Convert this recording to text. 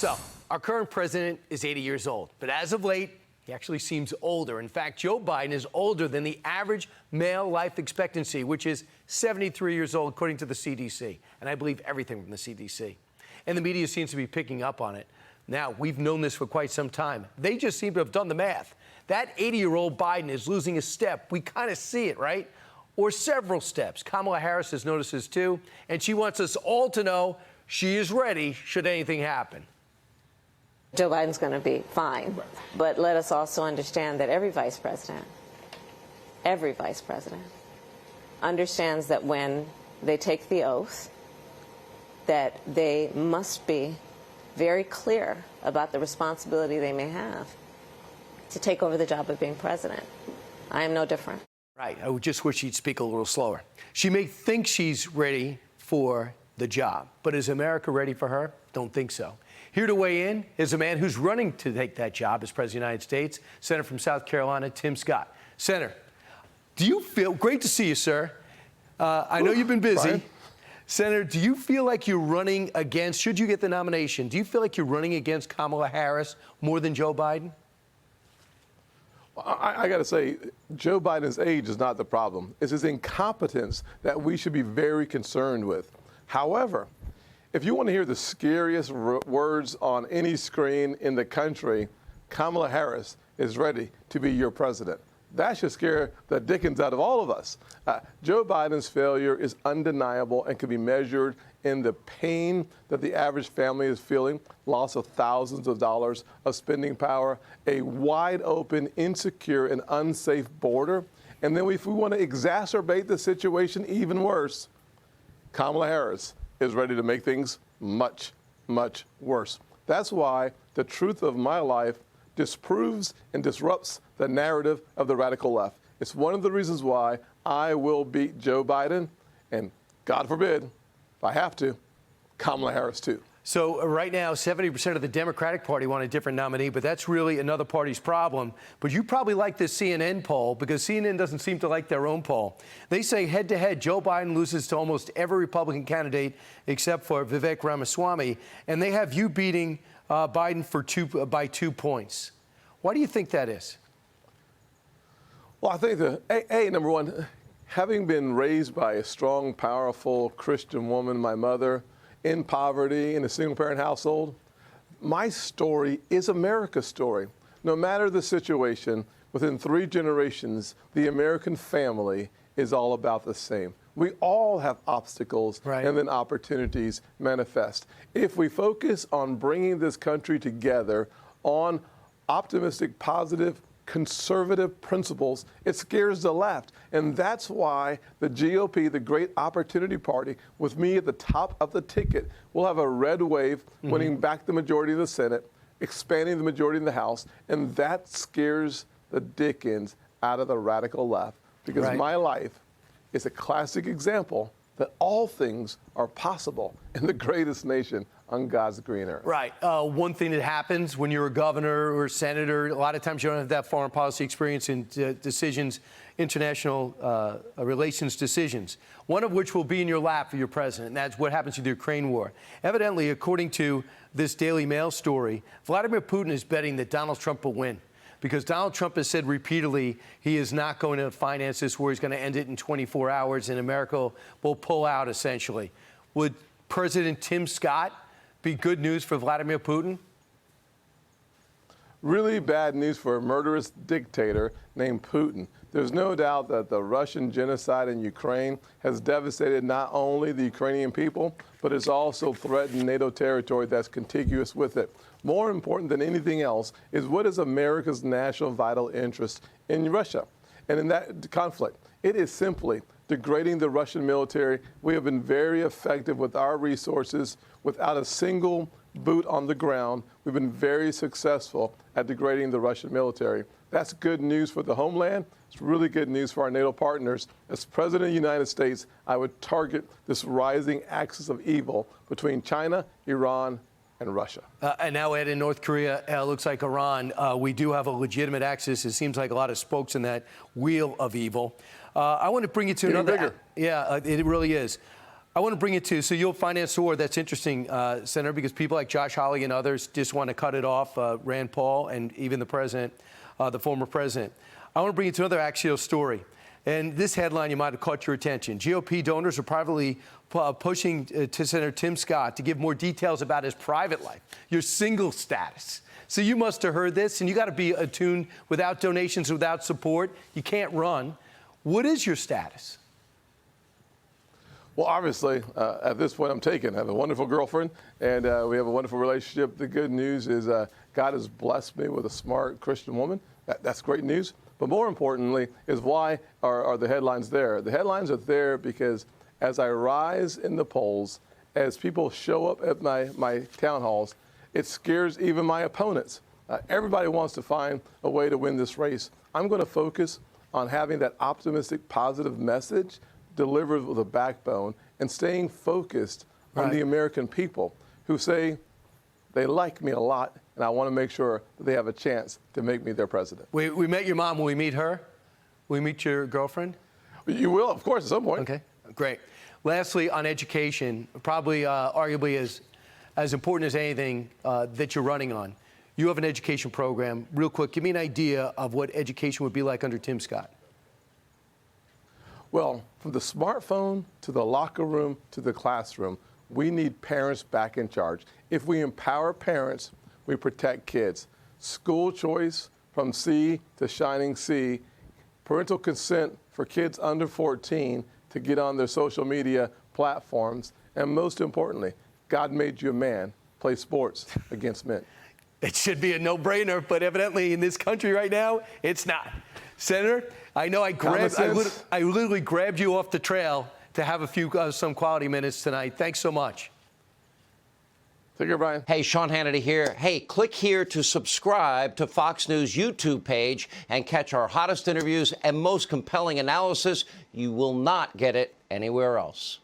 So, our current president is 80 years old, but as of late, he actually seems older. In fact, Joe Biden is older than the average male life expectancy, which is 73 years old, according to the CDC. And I believe everything from the CDC. And the media seems to be picking up on it. Now, we've known this for quite some time. They just seem to have done the math. That 80-year-old Biden is losing a step. We kind of see it, right? Or several steps. Kamala Harris has noticed this too, and she wants us all to know she is ready should anything happen. Joe Biden's going to be fine, but let us also understand that every vice president understands that when they take the oath, that they must be very clear about the responsibility they may have to take over the job of being president. I am no different. Right. I would just wish she'd speak a little slower. She may think she's ready for the job, but is America ready for her? Don't think so. Here to weigh in is a man who's running to take that job as President of the United States, Senator from South Carolina, Tim Scott. Senator, do you feel, great to see you, sir. I know you've been busy. Brian. Senator, do you feel like you're running against, should you get the nomination, do you feel like you're running against Kamala Harris more than Joe Biden? I got to say, Joe Biden's age is not the problem. It's his incompetence that we should be very concerned with. However, if you want to hear the scariest words on any screen in the country, Kamala Harris is ready to be your president. That should scare the dickens out of all of us. Joe Biden's failure is undeniable and can be measured in the pain that the average family is feeling, loss of thousands of dollars of spending power, a wide open, insecure, and unsafe border. And then if we want to exacerbate the situation even worse, Kamala Harris is ready to make things much, much worse. That's why the truth of my life disproves and disrupts the narrative of the radical left. It's one of the reasons why I will beat Joe Biden, and God forbid, if I have to, Kamala Harris too. So right now, 70% of the Democratic Party want a different nominee, but that's really another party's problem. But you probably like this CNN poll because CNN doesn't seem to like their own poll. They say head-to-head, Joe Biden loses to almost every Republican candidate except for Vivek Ramaswamy, and they have you beating Biden by 2 points. Why do you think that is? Well, I think number one, having been raised by a strong, powerful Christian woman, my mother, in poverty, in a single-parent household, my story is America's story. No matter the situation, within 3 generations, the American family is all about the same. We all have obstacles, right, and then opportunities manifest. If we focus on bringing this country together on optimistic, positive, conservative principles, it scares the left. And that's why the GOP, the Great Opportunity Party, with me at the top of the ticket, will have a red wave, winning back the majority of the Senate, expanding the majority in the House, and that scares the dickens out of the radical left. Because my life is a classic example that all things are possible in the greatest nation on God's green earth. Right. One thing that happens when you're a governor or a senator, a lot of times you don't have that foreign policy experience in decisions, international relations decisions, one of which will be in your lap for your president, and that's what happens with the Ukraine war. Evidently, according to this Daily Mail story, Vladimir Putin is betting that Donald Trump will win, because Donald Trump has said repeatedly he is not going to finance this war. He's going to end it in 24 hours, and America will pull out, essentially. Would President Tim Scott be good news for Vladimir Putin? Really bad news for a murderous dictator named Putin. There's no doubt that the Russian genocide in Ukraine has devastated not only the Ukrainian people, but it's also threatened NATO territory that's contiguous with it. More important than anything else is what is America's national vital interest in Russia. And in that conflict, it is simply degrading the Russian military. We have been very effective with our resources. Without a single boot on the ground, we've been very successful at degrading the Russian military. That's good news for the homeland. It's really good news for our NATO partners. As President of the United States, I would target this rising axis of evil between China, Iran, and Russia. And now add in North Korea, looks like Iran. We do have a legitimate axis. It seems like a lot of spokes in that wheel of evil. I want to bring you to Getting another. bigger. Yeah, it really is. I want to bring it to, so you'll finance the war. That's interesting, Senator, because people like Josh Hawley and others just want to cut it off, Rand Paul and even the president, the former president. I want to bring you to another Axios story. And this headline, you might have caught your attention. GOP donors are privately pushing to Senator Tim Scott to give more details about his private life, your single status. So you must have heard this, and you got to be attuned. Without donations, without support, you can't run. What is your status? Well, obviously, at this point, I'm taken. I have a wonderful girlfriend, and we have a wonderful relationship. The good news is God has blessed me with a smart Christian woman. That's great news. But more importantly is why are the headlines there? The headlines are there because as I rise in the polls, as people show up at my town halls, it scares even my opponents. Everybody wants to find a way to win this race. I'm going to focus on having that optimistic, positive message delivered with a backbone and staying focused on the American people who say they like me a lot, and I want to make sure that they have a chance to make me their president. We met your mom. Will we meet her? Will we meet your girlfriend? You will, of course, at some point. Okay, great. Lastly, on education, probably arguably as important as anything that you're running on. You have an education program. Real quick, give me an idea of what education would be like under Tim Scott. Well, from the smartphone to the locker room to the classroom, we need parents back in charge. If we empower parents, we protect kids. School choice from C to shining C, parental consent for kids under 14 to get on their social media platforms, and most importantly, God made you a man. Play sports against men. It should be a no-brainer, but evidently in this country right now, it's not. Senator, I know I literally grabbed you off the trail to have a few some quality minutes tonight. Thanks so much. Take care, Brian. Hey, Sean Hannity here. Hey, click here to subscribe to Fox News YouTube page and catch our hottest interviews and most compelling analysis. You will not get it anywhere else.